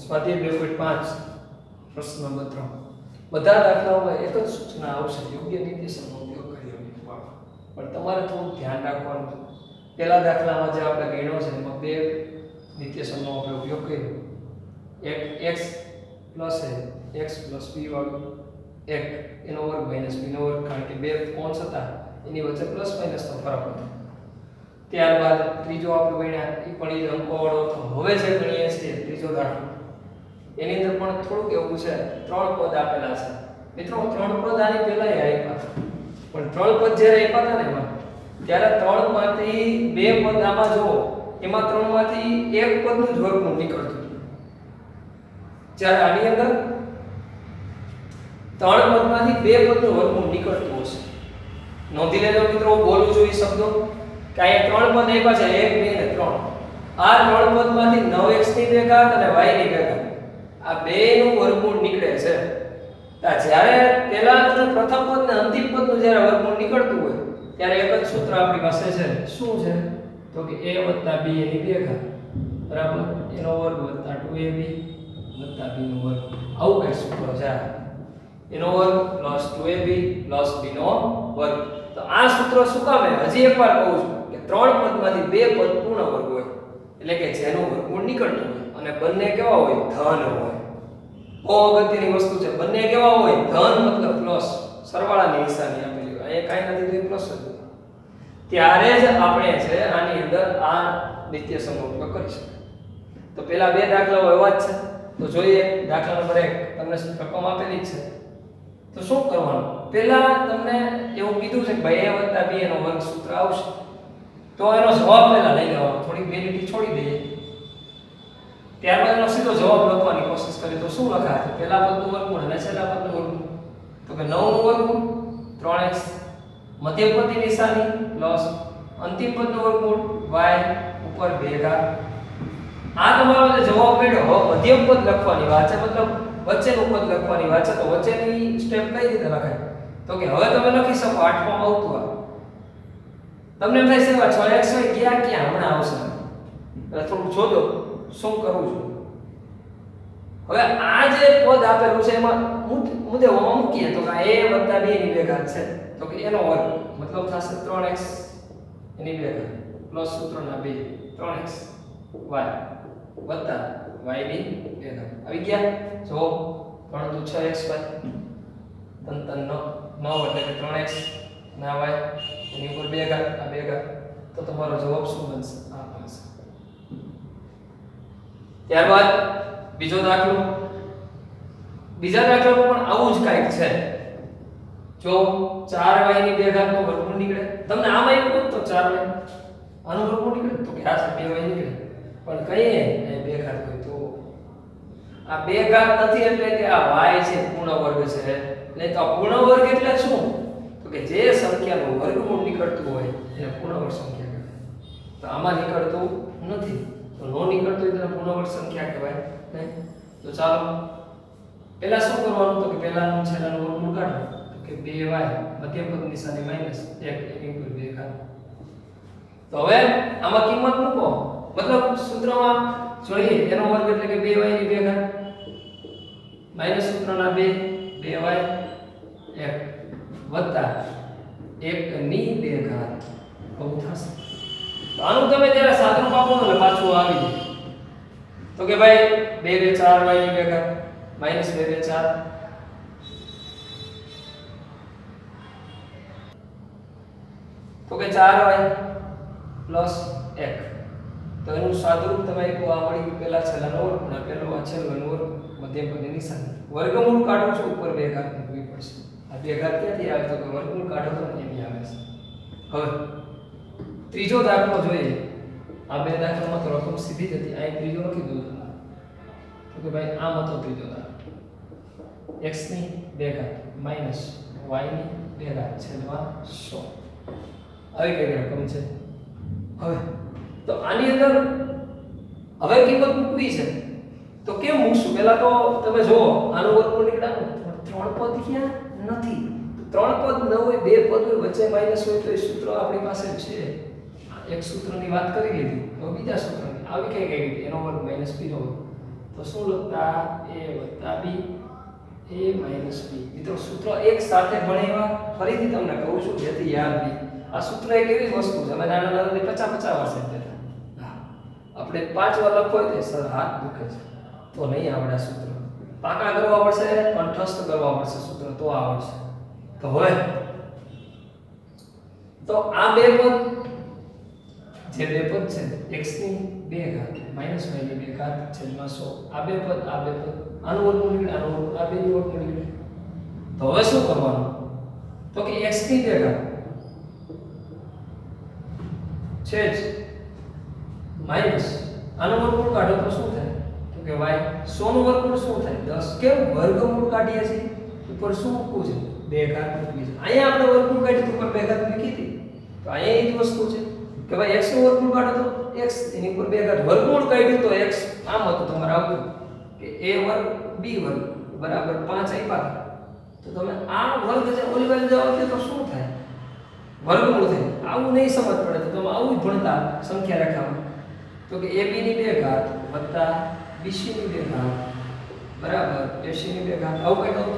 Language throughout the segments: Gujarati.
સ્વાધ્યાય 2.5 પ્રશ્ન નંબર 3 બધા દાખલાઓમાં એક જ સૂચના આવશે યોગ્ય નિર્દેશનનો ઉપયોગ કરીને પણ તમારે થોડું ધ્યાન રાખવાનું છે પહેલા દાખલામાં જે આપણે ગણ્યો છે એમાં બે નિર્દેશનનો આપણે ઉપયોગ કર્યો એક x plus x plus b વાળું એક એનો વર્ગ માઈનસ b નો વર્ગ કારણ કે બે કોન્સ હતા એની વચ્ચે પ્લસ માઈનસ નો ફરક હતો ત્યારબાદ ત્રીજો આપણે ગણ્યા એ પણ એ અંકોવાળો હતો હવે જે ગણીએ છીએ ત્રીજો દાખલો એની અંદર પણ થોડુંક એવું છે ત્રણ પદ આપેલા છે મિત્રો ત્રણ પદ આની પહેલા આપ્યા પણ ત્રણ પદ જ્યારે આપ્યા હતા ને એમાં ત્યારે ત્રણ માંથી બે પદ આમાં જો એમાં ત્રણ માંથી એક પદનું જ વર્ગમૂળ નીકળતું જ્યારે આની અંદર ત્રણ પદમાંથી બે પદનું વર્ગમૂળ નીકળતું હશે નોંધી લેજો મિત્રો બોલું છું એ શબ્દો કે અહીંયા ત્રણ પદ આપ્યા છે 1 2 અને 3 આ ત્રણ પદમાંથી 9x ની ભેગાત અને y ની ભેગાત આ બેનું વર્ગમૂળ નીકળે છે જ્યારે પહેલા પ્રથમ પદ ને અંતિમ પદનું જ્યારે વર્ગમૂળ નીકળતું હોય ત્યારે એક જ સૂત્ર આપણી પાસે છે શું છે તો કે a + b એની ભેગાત બરાબર એનો વર્ગ + 2ab + b નો વર્ગ આવું કઈ સૂત્ર છે એનો વર્ગ + 2ab + b નો વર્ગ તો આ સૂત્ર શું કામ છે હજી એકવાર કહું છું કે ત્રણ પદમાંથી બે પદ પૂર્ણ વર્ગ હોય એટલે કે જેનું વર્ગમૂળ નીકળતું હોય અને બંને કેવા હોય ધન હોય બહુ અગત્યની વસ્તુ છે બંને કેવા હોય ધન મતલબ પ્લસ સરવાળાની નિશાની આપેલી હોય અહીંયા કાઈ નથી તો પ્લસ જ ત્યારે જ આપણે છે આની અંદર આ નિત્યસમનો ઉપયોગ કરી શકીએ તો પહેલા બે દાખલાઓ એવા જ છે તો જોઈએ દાખલા નંબર 1 તમને રકમ આપેલી છે તો શું કરવાનું પહેલા તમને એવું કીધું છે કે ભાઈ a + b એનો વર્ગ સૂત્ર આવશે તો એનો જવાબ પહેલા લઈ લેવાનો થોડી બે લીટી છોડી દઈએ ત્યારબાદ એનો સીધો જવાબ લખવાની કોશિશ કરીએ તો શું લખાશે પહેલા પદનું વર્ગમૂળ અને છેલ્લા પદનું વર્ગમૂળ તો કે 9 નું વર્ગમૂળ 3x મધ્યમ પદની નિશાની પ્લસ અંતિમ પદનું વર્ગમૂળ y ઉપર ભેગા આ તમારો જે જવાબ મળ્યો હવે મધ્યમ પદ લખવાની વાત છે મતલબ વચ્ચેનું પદ લખવાની વાત છે તો વચ્ચેની સ્ટેપ કઈ રીતે લખાય તો કે હવે તમે લખી શકો આઠમાં આવતું આ તમને એમ થાય છે 6x હોય ક્યાં હમણાં આવશે એટલે થોડું જોજો શું કરવું છું હવે આ જે પદ આપેલું છે એમાં મુદ્દેમાં મૂકીએ તો કે a + b ની ભેગાત છે તો કે એનો વર્ગ મતલબ થશે 3x એની ભેગાત પ્લસ સૂત્રના 2 3x y વત્તા y ની ભેગાત આવી ગયા જો 3 × 6xy 3 × 9 એટલે કે 3x ના y એની ઉપર ભેગાત આ ભેગાત તો તમારો જવાબ શું બનશે આ બનશે ત્યારબાદ બીજો દાખલો બીજા દાખલામાં પણ આવું જ કંઈક છે જો 4y ની ભેગાતનો વર્ગમૂળ નીકળે તમને આમાં એવું કહું તો 4y આનો વર્ગમૂળ નીકળે તો કે આ 2y નીકળે પણ કહીએ એ ભેગાત હોય તો આ ભેગાત નથી એટલે કે આ y છે પૂર્ણ વર્ગ છે નહીં તો આ પૂર્ણ વર્ગ એટલે શું તો કે જે સંખ્યાનું વર્ગમૂળ નીકળતું હોય એને પૂર્ણ વર્ગ સંખ્યા કહેવાય તો આમાં નીકળતું નથી તો નો નીકળતું હોય તેને પૂર્ણ વર્ગ સંખ્યા કહેવાય નહીં તો ચાલો પહેલા શું કરવાનું તો કે પહેલાનું છેલ્લાનું વર્ગમૂળ કાઢો તો કે 2y મધ્યમ પદ નિશાની માઈનસ 1 એની ઉપર ભેગાત તો હવે આમાં કિંમત મૂકો મતલબ સૂત્રમાં જોઈએ એનો વર્ગ એટલે કે 2y ની ભેગાત માઈનસ સૂત્રના 2 2y 1 વત્તા 1 ની ભેગાત બહુ થશે તો આનું તમે જ્યારે સાદુરૂપ આપો એટલે પાછું આવી જાય તો કે ભાઈ 2 2 4y ની ભેગાત માઈનસ 2 2 4 તો કે 4y પ્લસ 1 તો એનું સાદુરૂપ તમે એક આ મળી પહેલા છેલ્લાનો વર્ગ અને પહેલો આ છેલ્લાનો વર્ગ મધ્યમ પદની નિશાની વર્ગમૂળ કાઢો છો ઉપર ભેગાત મૂકવી પડશે આ ભેગાત ક્યાંથી આવે તો કે વર્ગમૂળ કાઢો તો એની આવે છે હવે ત્રીજો દાખલો જોઈએ આ બે દાખલામાં તો રકમ સીધી જ હતી આ ત્રીજો લખી દઉં તો કે ભાઈ આમ હતો ત્રીજો દાખલો x ની ભેગાત માઈનસ y ની ભેગાત છેદમાં 100 આવી કઈ રકમ છે હવે તો આની અંદર હવે કિંમત મૂકવી છે તો કેમ મૂકશું પહેલા તો તમે જુઓ આનું વર્ગમૂળ નીકળ્યું ત્રણ પદ ક્યાં નથી ત્રણ પદ ન હોય બે પદ હોય વચ્ચે માઈનસ હોય તો એ સૂત્ર આપણી પાસે છે એક સૂત્રની વાત કરી લીધી તો બીજા સૂત્રની આવી કઈ એનો વર્ગ માઈનસ b નો વર્ગ તો તો શું લખતા a + b a - b મિત્રો સૂત્ર એક સાથે ભણ્યા ફરીથી તમને કહું છું જેથી યાદ રહે આ સૂત્ર એક એવી વસ્તુ છે અમે નાના નાના 50 વાર શીખતા હતા આપણે 5 વાર લખો તો સર હાથ દુખે છે તો નહીં આવડે સૂત્ર પાકા કરવા પડશે કંઠસ્થ કરવા પડશે સૂત્ર તો આવડશે તો હવે તો આ બે પદ જે બે પદ છે x ની 2 ઘાત - y ની 2 ઘાત છેદમાં 100 આ બે પદ આનું વર્ગમૂળ નીકળે આનું વર્ગમૂળ આ બેનું વર્ગમૂળ નીકળે તો હવે શું કરવાનું તો કે x ની 2 ઘાત છેદ માઈનસ આનું વર્ગમૂળ કાઢો તો શું થાય તો કે y 100 નું વર્ગમૂળ શું થાય 10 કેમ વર્ગમૂળ કાઢીએ છીએ ઉપર શું મૂકવું છે 2 ઘાત મૂકવી છે અહીંયા આપણે વર્ગમૂળ કાઢી ઉપર 2 ઘાત મૂકી હતી તો અહીંયા એ જ વસ્તુ છે કે ભાઈ x નું વર્ગમૂળ કાઢો તો x એની ઉપર 2 ઘાત વર્ગમૂળ કાઢ્યું તો x આમ હતું તમારે આવતું કે a વર્ગ b વર્ગ બરાબર 5 આપ્યા તો તમે આ વર્ગ જે ઓલી બાજુ જાવ તો શું થાય વર્ગમૂળ થાય આવું નહીં સમજ પડે તો તમે આવું જ ભણતા સંખ્યા રેખામાં તો કે ab ની 2 ઘાત વત્તા bc ની 2 ઘાત બરાબર ac ની 2 ઘાત આવું કઈ કહું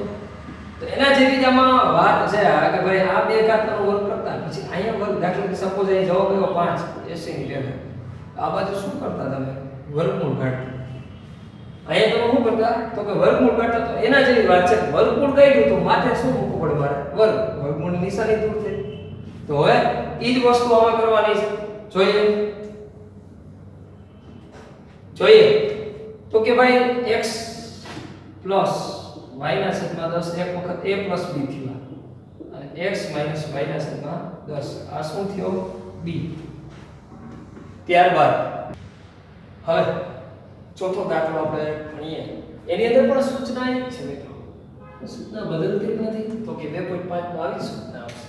તો એના જેવી જ આમાં વાત છે કે ભાઈ આ 2 ઘાતનો વર્ગ કરતા પછી અહીંયા વર્ગ દાખલા તરીકે સપોઝ અહીં જવાબ આવ્યો 5 ac ની 2 ઘાત આ બાજુ શું કરતા તમે વર્ગમૂળ કાઢતા અહીંયા તમે શું કરતા તો કે વર્ગમૂળ કાઢતા તો એના જેવી વાત છે વર્ગમૂળ કાઢ્યું તો માથે શું મૂકવું પડે મારે વર્ગમૂળની નિશાની દૂર થઈ તો હવે ઈ જ વસ્તુ આમાં કરવાની છે જોઈએ તો કે ભાઈ x + y ના છેદમાં 10 એક વખત a + b થયું અને x - y ના છેદમાં 10 આ શું થયો b ત્યારબાદ હવે ચોથો દાખલો આપણે ભણીએ એની અંદર પણ સૂચના એક છે મિત્રો સૂચના બદલતી નથી તો કે 2.5 માં આવી સૂચના આવશે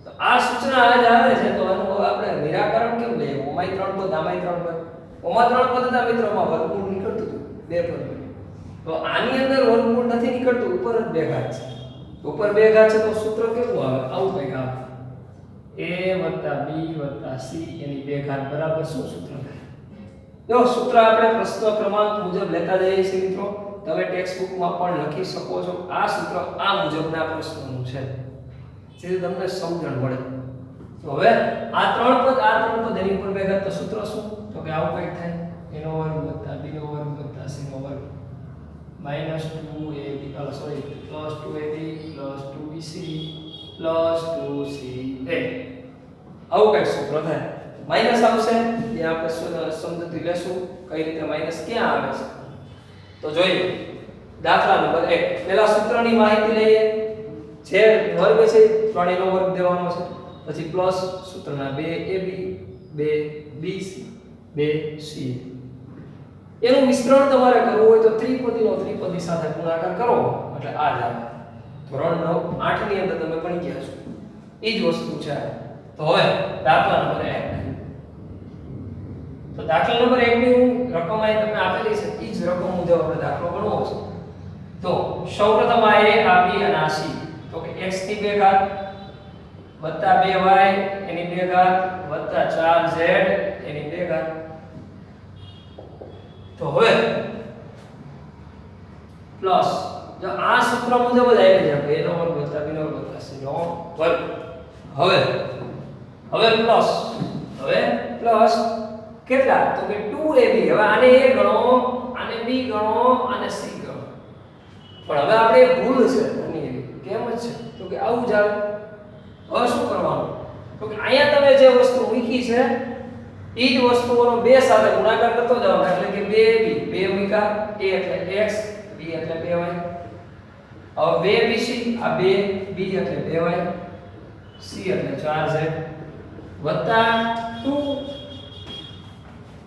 તો આ સૂચના આજ આવે છે તો આનું આપણે નિરાકરણ કેમ લઈએ ઓમાય 3 પદ આમાય 3 પદ ઓમાં 3 પદ હતા મિત્રોમાં વર્ગમૂળ નીકળતું હતું 2 પદ તો આની અંદર વર્ગમૂળ નથી નીકળતું ઉપર જ 2 ઘાત છે ઉપર 2 ઘાત છે તો સૂત્ર કેવું આવે આવું કંઈક આવે a + b + c એની 2 ઘાત બરાબર શું સૂત્ર થાય જો સૂત્ર આપણે પ્રશ્ન ક્રમાંક મુજબ લેતા જઈએ છીએ મિત્રો તમે ટેક્સ્ટ બુકમાં પણ લખી શકો છો આ સૂત્ર આ મુજબના પ્રશ્નોનું છે જેથી તમને સમજણ પડે તો હવે આ 3 પદ એની ઉપર 2 ઘાત તો સૂત્ર શું તો કે આવું કંઈક થાય a નો વર્ગ + b નો વર્ગ + c નો વર્ગ -2ab sorry +2ab + 2bc + 2ca આવું કંઈક સૂત્ર થાય માઈનસ આવશે એ આપણે સમજતી લેશું કઈ રીતે માઈનસ ક્યાં આવે છે તો જોઈએ દાખલા નંબર 1 પહેલા સૂત્રની માહિતી લઈએ જે વર્ગ છે 3 નો વર્ગ દેવાનો છે પછી પ્લસ સૂત્રના 2ab 2bc 2c એનું વિસ્તરણ તમારે કરવું હોય તો ત્રિપદીનો ત્રિપદી સાથે ગુણાકાર કરો એટલે આ જ આવે ધોરણ 9 8 ની અંદર તમે ભણી ગયા છો એ જ વસ્તુ છે તો હવે દાખલા નંબર 1 તો દાખલા નંબર 1 ની રકમ અહીં તમને આપેલી છે ઈ જ રકમ મુજબ આપણે દાખલો ગણવો છે તો સૌપ્રથમ આ a આ b અને આ c તો કે x ની 2 ઘાત વત્તા 2y એની 2 ઘાત વત્તા 4z એની 2 ઘાત તો હવે પ્લસ જો આ સૂત્ર મુજબ જ આવી જાય a નો વર્ગ વત્તા b નો વર્ગ વત્તા c નો વર્ગ હવે પ્લસ કેટલા તો કે 2ab હવે આને a ગણો આને b ગણો આને c ગણો પણ હવે આપણે એક ભૂલ છે આની કેમ જ છે તો કે આવું જ આવે હવે શું કરવાનું તો કે અહીંયા તમે જે વસ્તુ મૂકી છે એ જ વસ્તુઓનો 2 સાથે ગુણાકાર કરતો જાવ એટલે કે 2ab 2 મૂકા a એટલે x b એટલે 2y હવે 2bc આ 2b એટલે 2y c એટલે 4z વત્તા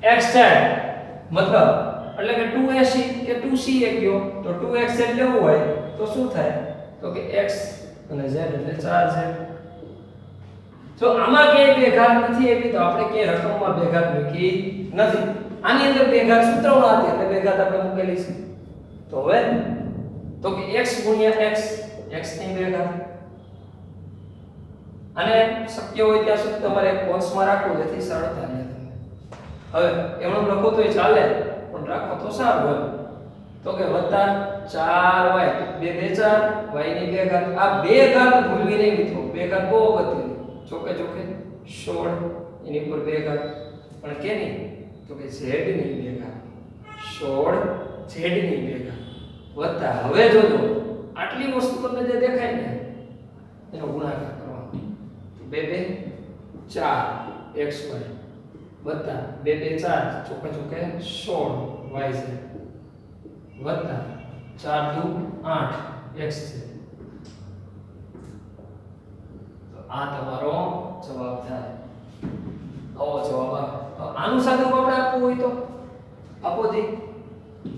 2xz મતલબ એટલે કે 2ac કે 2c એ ગયો તો 2xz લેવું હોય તો શું થાય તો કે x અને z એટલે 4z જો આમાં કે 2 ઘાત નથી એવી તો આપણે કે રકમમાં 2 ઘાત મૂકી નથી આની અંદર 2 ઘાત સૂત્રમાં હતી એટલે 2 ઘાત આપણે મૂકેલી છે તો હવે તો કે x ગુણ્યા x ની 2 ઘાત અને શક્ય હોય ત્યાં સુધી તમારે કૌંસમાં રાખવું જેથી સરળતા રહે હવે એમનું લખો તો એ ચાલે પણ રાખો તો સારું હોય તો કે વત્તા 4y 2 2 4 y ની 2 ઘાત. આ 2 ઘાત ભૂલવી નહીં મિત્રો. 2 ઘાત બહુ અગત્યની. ચોકે ચોકે 16 એની ઉપર 2 ઘાત. પણ કેની? તો કે z ની 2 ઘાત. 16 z ની 2 ઘાત. વત્તા હવે જોજો આટલી વસ્તુ તમને જે દેખાય ને એનો ગુણાકાર કરવાનો. 2 2 4 xy વત્તા 2 2 4 ચોકે ચોકે 16 yz વત્તા 4 2 8 x છે. તો આ તમારો જવાબ થાય. આવો જવાબ આવે. આનું સાદું આપણે આપવું હોય તો આપો જી.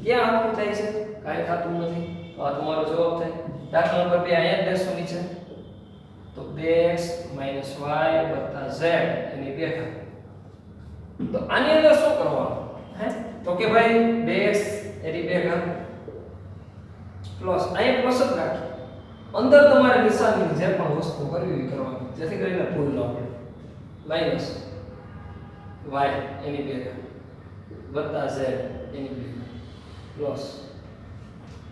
ક્યાં આપવું થાય છે? કાંઈ થતું નથી. તો આ તમારો જવાબ થાય. દાખલા નંબર 2 અહીંયા જ દેશો નીચે. તો 2x y z એની 2 ઘાત. તો આની અંદર શું કરવાનું? હે? તો કે ભાઈ 2x એની 2 ઘાત પ્લસ અહીંયા પ્લસ જ રાખી. અંદર તમારે નિશાનીની જે પણ વસ્તુ કરવી હોય કરવાની, જેથી કરીને ભૂલ ન પડે. માઈનસ y એની 2 ઘાત વત્તા z એની 2 ઘાત પ્લસ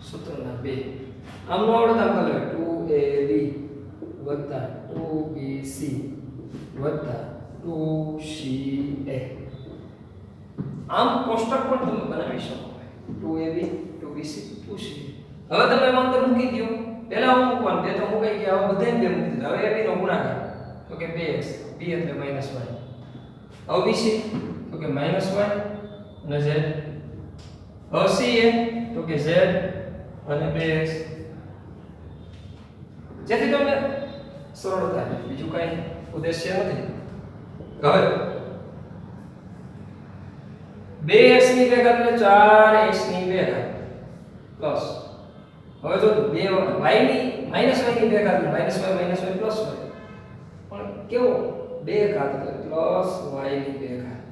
સૂત્રના 2. આમનો આવડે આમ કરે 2ab વત્તા 2bc વત્તા 2ca. આમ કોષ્ટક પણ તમે બનાવી શકો. 2ab 2bc 2ca. હવે તમે એમાં અંદર મૂકી દો. પહેલા હું મૂકવાનું, બે તો મુકાઈ ગયા. હવે બધાને બે મૂકી દીધા. હવે ab નો ગુણાકાર તો કે 2x, b એટલે -y. હવે bc તો કે -y અને z. હવે ca તો કે z અને 2x. જેથી તમને સરળતા રહે. બીજું કઈ ઉદ્દેશ્ય નથી. હવે 2x ની 2 ઘાત એટલે 4x ની 2 ઘાત પ્લસ. હવે જો 2y ની -y ની 2 ઘાત એટલે -y પ્લસ y. પણ કેવો 2 ઘાત એટલે પ્લસ y ની 2 ઘાત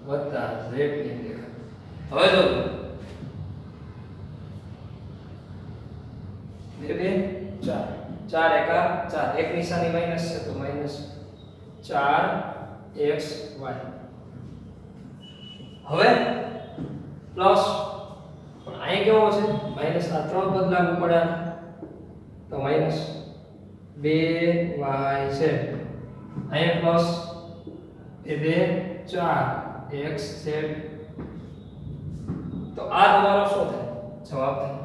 વત્તા z ની 2 ઘાત. હવે જો 2 2 4 4 એકા 4 એક નિશાની માઈનસ છે તો -4xy. હવે પ્લસ પણ અહીં કેવો છે માઈનસ. આ ત્રણ પદ લાગુ પડે તો -2yz. અહીંયા પ્લસ 2 4xz. તો આ તમારો શું થાય? જવાબ થાય.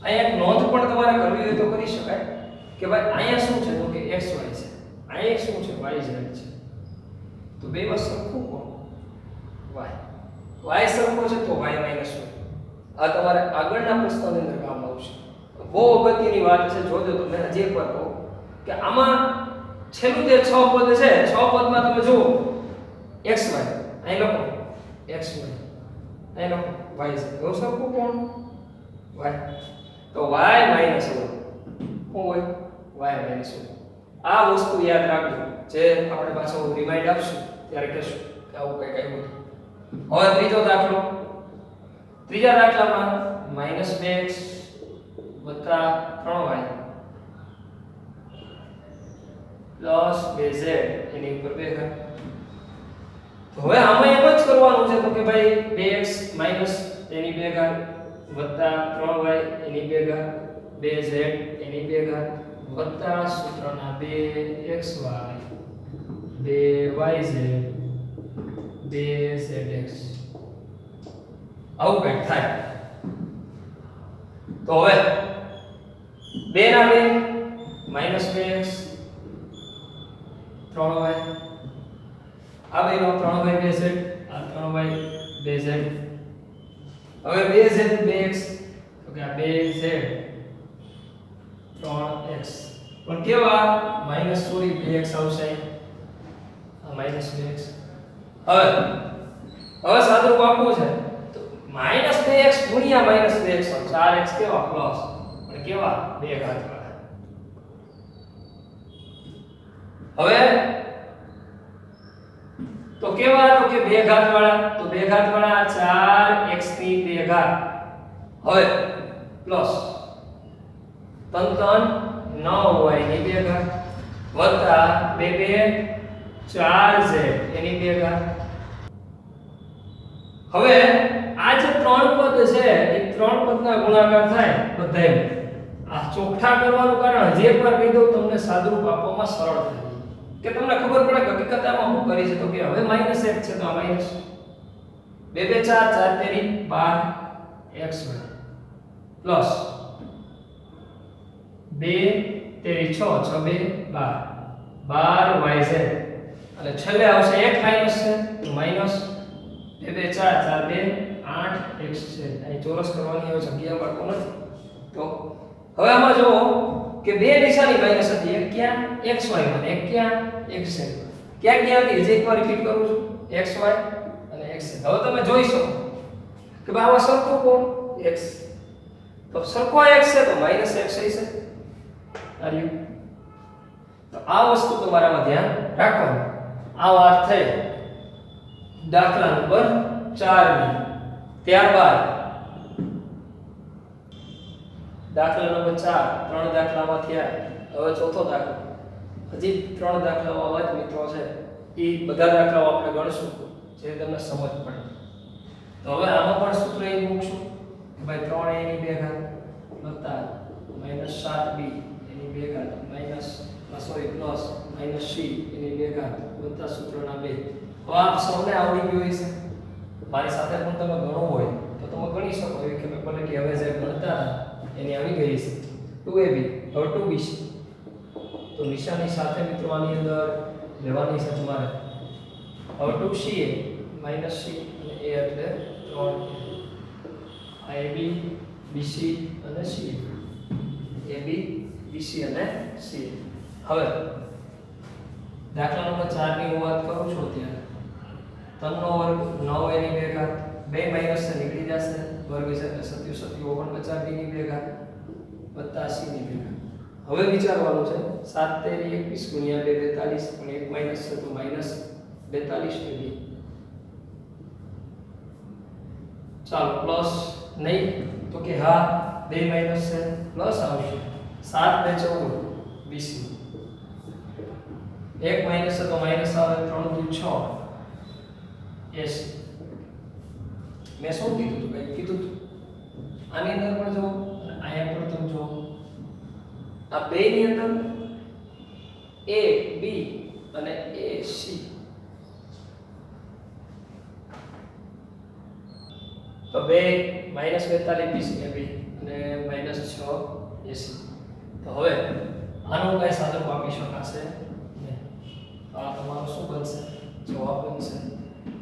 અહીંયા એક નોંધ પણ તમારે કરવી હોય તો કરી શકાય કે ભાઈ અહીંયા શું છે તો કે xy છે, અહીંયા શું છે yz છે. તો બેમાં સરખું કોણ? y સરખો છે તો y - 1. આ તમારે આગળના પ્રશ્નની અંદર કામ આવશે. બહુ અગત્યની વાત છે. જોજો તમે હજી એકવાર કહું કે આમાં છેલ્લું જે 6 પદ છે 6 પદમાં તમે જુઓ xy અહીં લખો xy અહીં લખો yz. તો સરખું કોણ? y. તો y - 1 શું હોય? y - 1. આ વસ્તુ યાદ રાખજો. જે આપણે પાછો રિમાઇન્ડ આપશું ત્યારે કહેશું કે આવું કંઈક આવ્યું હતું. હવે ત્રીજો દાખલો. ત્રીજા દાખલામાં -2x વત્તા 3y પ્લસ 2z એની ઉપર 2 ઘાત. તો હવે આમાં એમ જ કરવાનું છે તો કે ભાઈ 2x માઈનસ એની 2 ઘાત વત્તા 3y એની 2 ઘાત 2z એની 2 ઘાત વત્તા સૂત્રના 2xy 2yz 2zx. આવું કંઈક થાય. તો હવે 2 ના 2 -2x 3y આ બેનો 3y 2z આ 3y 2z. હવે 2z 2x તો કે આ 2z 3x. પણ કેવા -2x આવશે આ -2x. હવે સાદુરૂપ આપવું છે તો -2x ગુણ્યા -2x 4x કેવા પ્લસ પણ કેવા 2 ઘાત વાળા. હવે તો કેવા તો કે 2 ઘાત વાળા. તો 2 ઘાત વાળા 4x ની 2 ઘાત. હવે પ્લસ 3 9y ની 2 ઘાત વત્તા 2 2 4z એની 2 ઘાત. હવે આ જે ત્રણ પદ છે એ ત્રણ પદના ગુણાકાર થાય બધાય. આ ચોખ્ઠા કરવાનું કારણ જે પર કહી દઉં તમને સાદુરૂપ આપવામાં સરળ થાય કે તમને ખબર પડે કે હકીકત આમાં શું કરી છે. તો કે હવે -1 છે તો આ માઈનસ 2 2 4 4 તેરી 12 xy પ્લસ 2 તેરી 6 6 2 12 12 yz અને છેલ્લે આવશે એક માઈનસ છે તો માઈનસ 2 2 4 4 2 8 x છે. અહીં ચોરસ કરવાની હવે જગ્યા બાળકો નથી. તો હવે આમાં જો કે બે નિશાની માઈનસ હતી, એક ક્યાં xy માં એક ક્યાં xz. ક્યાં ક્યાં હતી જે એકવાર રિપીટ કરું છું xy અને xz. હવે તમે જોઈ શકો કે ભાઈ આમાં સરખો કોણ x, તો સરખો x છે તો માઈનસ x હશે. આર્યુ તો આ વસ્તુ તમારામાં ધ્યાન રાખવાનું. આ વાત થઈ દાખલા નંબર 4 ની. ત્યારબાદ દાખલા નંબર 4 ત્રણ દાખલામાં થયા. હવે ચોથો દાખલો. હજી ત્રણ દાખલાઓ આવા જ મિત્રો છે. એ બધા દાખલાઓ આપણે ગણશું જે તમને સમજ પડે. તો હવે આમાં પણ સૂત્ર એ મૂકશું કે ભાઈ 3a ની 2 ઘાત વત્તા -7b એની 2 ઘાત પ્લસ -c એની 2 ઘાત વત્તા સૂત્રના 2. તો આપ સૌને આવડી ગયું હશે. મારી સાથે પણ તમે ગણો હોય તો તમે ગણી શકો એ કે ભલે કે હવે જે ગણતા એની આવી ગઈ છે 2ab હવે 2bc. તો નિશાની સાથે મિત્રો આની અંદર લેવાની છે તમારે. હવે 2ca -c અને a એટલે 3 ab bc અને c ab bc અને c. હવે દાખલા નંબર 4 ની હું વાત કરું છું ત્યારે 3 નો વર્ગ 9 એની 2 ઘાત 2 માઈનસ છે નીકળી જશે વર્ગ છે એટલે 27 49 b ની 2 ઘાત વત્તા c ની 2 ઘાત. હવે વિચારવાનું છે 7 તેરી 21 ગુણ્યા 2 42 પણ એક માઈનસ છે તો માઈનસ 42 ab. ચાલો પ્લસ નહીં તો કે હા 2 માઈનસ છે પ્લસ આવશે 7 2 14 bc. એક માઈનસ છે તો માઈનસ આવે 3 2 6 ac. મેં શું કીધું હતું કઈ કીધું હતું આની અંદર પણ જો અને અહીંયા પણ તમે જો આ બે ની અંદર a b અને ac. તો 2 -42 bc ab અને -6 ac. તો હવે આનું કઈ સાદુરૂપ આપી શકાશે નહીં. આ તમારું શું બનશે જવાબ બનશે.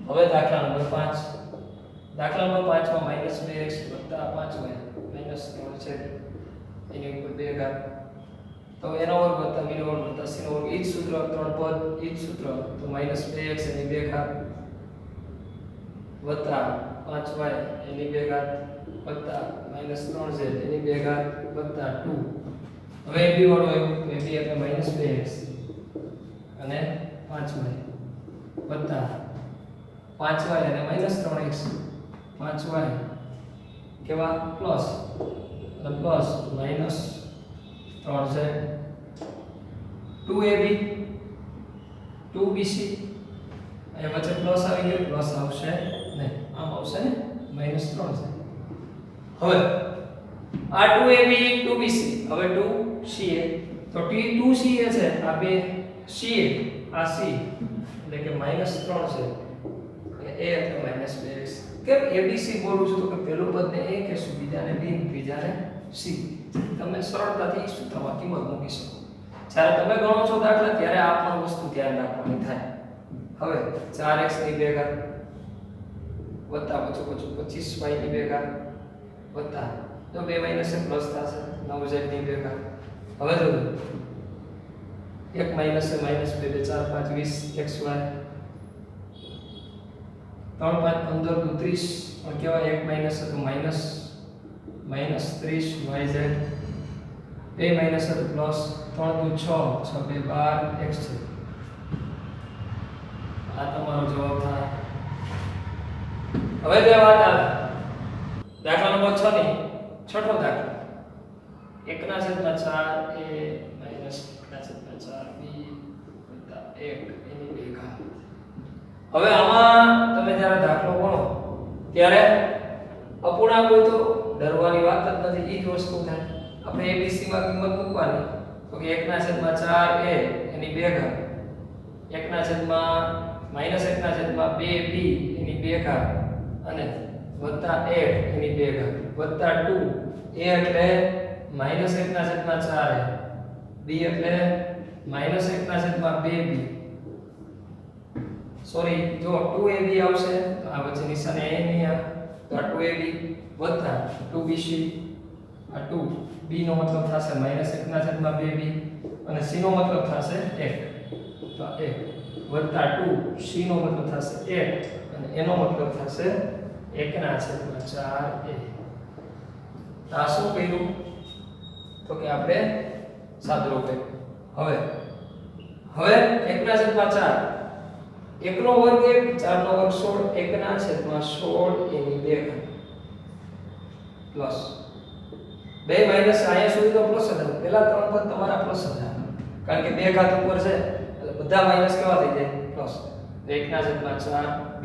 હવે દાખલા નંબર 5. દાખલા નંબર 5 માં -2x + 5y -3 છે એની ઉપર 2 ઘાત. તો એનો વર્ગ વત્તા b નો વર્ગ વત્તા c નો વર્ગ. ઈ જ સૂત્ર ત્રણ પદ ઈ જ સૂત્ર. તો -2x એની 2 ઘાત વત્તા 5y એની 2 ઘાત વત્તા -3z એની 2 ઘાત વત્તા 2. હવે ab વાળો આવ્યો ab એટલે -2x અને 5y વત્તા 5y અને -3x 5y કેવા પ્લસ અને પ્લસ -3z 2ab 2bc. અહીં વચ્ચે પ્લસ આવી ગયો પ્લસ આવશે નહીં આમ આવશે ને -3z. હવે આ 2ab 2bc હવે 2ca. તો 2ca છે આ બે ca આ c એટલે કે -3 છે અને a એટલે -2x. કેમ abc બોલું છું તો કે પહેલું પદને a કહેશું બીજાને b બીજાને c. તમે સરળતાથી સૂત્રમાં કિંમત મૂકી શકો. જ્યારે તમે ગણો છો દાખલા ત્યારે આ પણ વસ્તુ ધ્યાન રાખવાની થાય. હવે 4x ની 2 ઘાત વત્તા 25y ની 2 ઘાત વત્તા તો 2 માઈનસ છે પ્લસ થશે 9z ની 2 ઘાત. હવે જો 1 માઈનસ છે -2 2 4 5 20 xy 3 5 15 30 પણ કેવા 1 માઈનસ છે તો -30 yz 2 માઈનસ છે તો પ્લસ 3 2 6 6 2 12 x છે. આ તમારો જવાબ થાય. હવે જે વાત આવે દાખલા નંબર 6 ની છઠ્ઠો દાખલો 1/4a - 1/4b + 1 એની 2 ઘાત. હવે આમાં તમે જ્યારે દાખલો ગણો ત્યારે અપૂર્ણાંક હોય તો ડરવાની વાત જ નથી, ઈ જ વસ્તુ થાય. આપણે abc માં કિંમત મૂકવાની તો કે 1/4a એની 2 ઘાત, 1/-2b એની 2 ઘાત અને વત્તા 1 એની 2 ઘાત વત્તા 2 a એટલે -1/4a, b એટલે -1/2b. સોરી, જો 2ab આવશે તો આ વચ્ચે નિશાની અહીં નહીં આવે તો આ 2ab વત્તા 2bc, આ 2b નો મતલબ થશે -1/2b અને c નો મતલબ થશે 1, તો આ 1 વત્તા 2c નો મતલબ થશે 1 અને એનો મતલબ થશે 1/4a. તો આ શું કર્યું તો કે આપણે સાદુરૂપ કર્યું. હવે 1/4 1 નો વર્ગ 1, 4 નો વર્ગ 16, 1/16 એની 2 ઘાત પ્લસ 2 માઈનસ અહીંયા સુધી તો પ્લસ જ હતા, પહેલા 3 પદ તમારા પ્લસ જ હતા કારણ કે 2 ઘાત ઉપર છે એટલે બધા માઈનસ કેવા થઈ જાય પ્લસ. 1/4b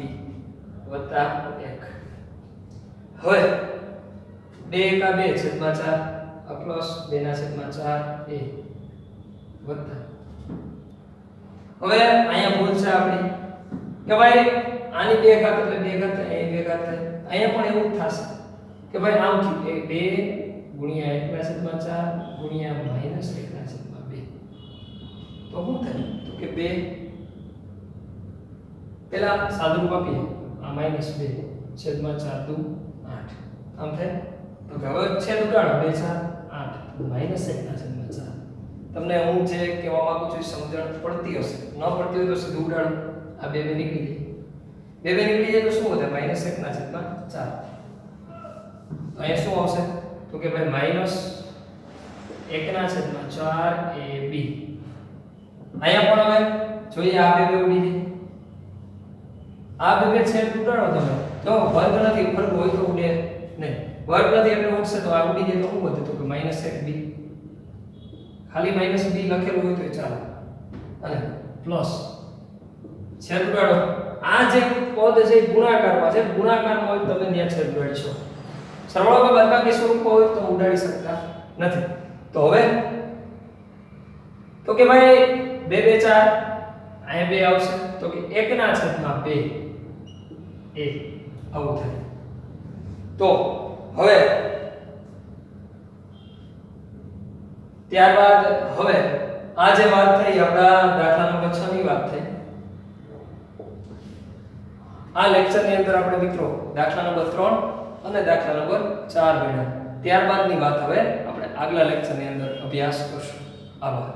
વત્તા 1. હવે 2 એકા 2 છેદમાં 4 આ પ્લસ 2/4a વત્તા. હવે અહીંયા ભૂલ છે આપણી કે ભાઈ આની 2 ઘાત એટલે 2 ઘાત થાય, અહીં 2 ઘાત થાય. અહીંયા પણ એવું જ થશે કે ભાઈ આમ થયું 2 ગુણ્યા 1/4 ગુણ્યા -1/2 તો શું થાય તો કે 2 પેલા સાદુરૂપ આપીએ આ -2 છેદમાં 4 દુ 8 આમ થાય તો કે હવે છેદ ઉડાડો 2 4 8 -1/4. તમને હું જે કહેવા માંગુ છું સમજણ પડતી હશે, ન પડતી હોય તો સીધું ઉડાડો, આ 2 નીકળી જાય, 2 નીકળી જાય તો શું વધે -1/4. અહીંયા શું આવશે તો કે ભાઈ -1/4ab. અહીંયા પણ હવે જોઈએ આ 2 ઉડી જાય, આ 2 છેદ ઉડાડો તમે તો વર્ગ નથી, વર્ગ હોય તો ઉડે નહીં, વર્ગ નથી એટલે ઉડશે તો આ ઉડી જાય તો શું વધે તો કે -1b. ખાલી -b લખેલું હોય તો ચાલે અને પ્લસ છેદ ઉડાડો. આ જે પદ છે એ ગુણાકારમાં છે, ગુણાકારમાં હોય તમે ત્યાં છેદ ઉડાડશો, સરવાળામાં બાદબાકી સ્વરૂપમાં હોય તો ઉડાડી શકતા નથી. તો હવે તો કે ભાઈ 2 2 4 અહીંયા 2 આવશે તો કે 1/2 એ આવું થાય. તો હવે ત્યારબાદ હવે આ જે વાત થઈ આપણા દાખલા નંબર 6 ની વાત થઈ. આ લેક્ચર ની અંદર આપણે મિત્રો દાખલા નંબર 3 અને દાખલા નંબર 4 ભણ્યા. ત્યારબાદની વાત હવે આપણે આગલા લેક્ચર ની અંદર અભ્યાસ કરશું. આભાર.